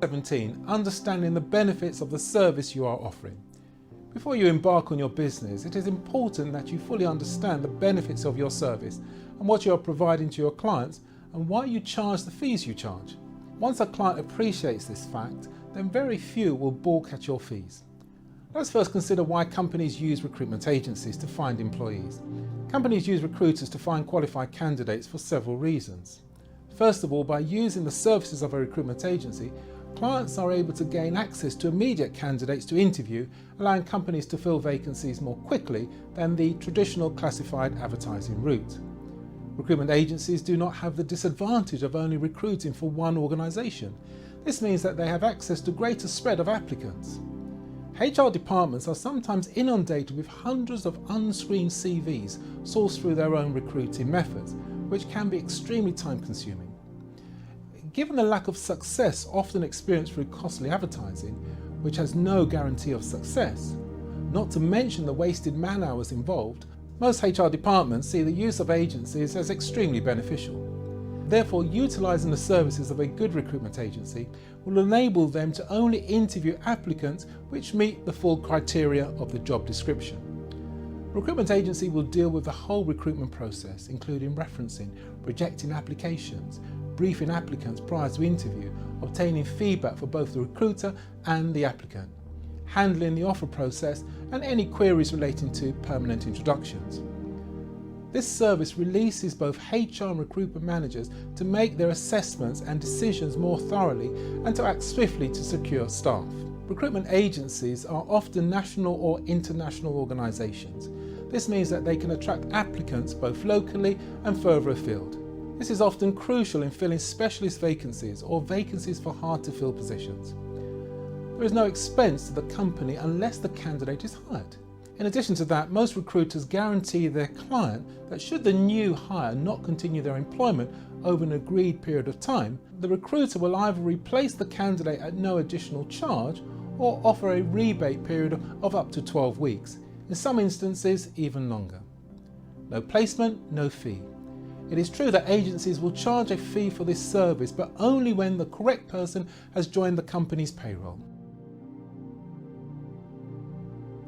17. Understanding the benefits of the service you are offering. Before you embark on your business, it is important that you fully understand the benefits of your service and what you are providing to your clients and why you charge the fees you charge. Once a client appreciates this fact, then very few will balk at your fees. Let's first consider why companies use recruitment agencies to find employees. Companies use recruiters to find qualified candidates for several reasons. First of all, by using the services of a recruitment agency, clients are able to gain access to immediate candidates to interview, allowing companies to fill vacancies more quickly than the traditional classified advertising route. Recruitment agencies do not have the disadvantage of only recruiting for one organisation. This means that they have access to greater spread of applicants. HR departments are sometimes inundated with hundreds of unscreened CVs sourced through their own recruiting methods, which can be extremely time-consuming. Given the lack of success often experienced through costly advertising, which has no guarantee of success, not to mention the wasted man hours involved, most HR departments see the use of agencies as extremely beneficial. Therefore, utilising the services of a good recruitment agency will enable them to only interview applicants which meet the full criteria of the job description. Recruitment agency will deal with the whole recruitment process, including referencing, rejecting applications, briefing applicants prior to interview, obtaining feedback for both the recruiter and the applicant, handling the offer process and any queries relating to permanent introductions. This service releases both HR and recruitment managers to make their assessments and decisions more thoroughly and to act swiftly to secure staff. Recruitment agencies are often national or international organisations. This means that they can attract applicants both locally and further afield. This is often crucial in filling specialist vacancies or vacancies for hard to fill positions. There is no expense to the company unless the candidate is hired. In addition to that, most recruiters guarantee their client that should the new hire not continue their employment over an agreed period of time, the recruiter will either replace the candidate at no additional charge or offer a rebate period of up to 12 weeks, in some instances even longer. No placement, no fee. It is true that agencies will charge a fee for this service, but only when the correct person has joined the company's payroll.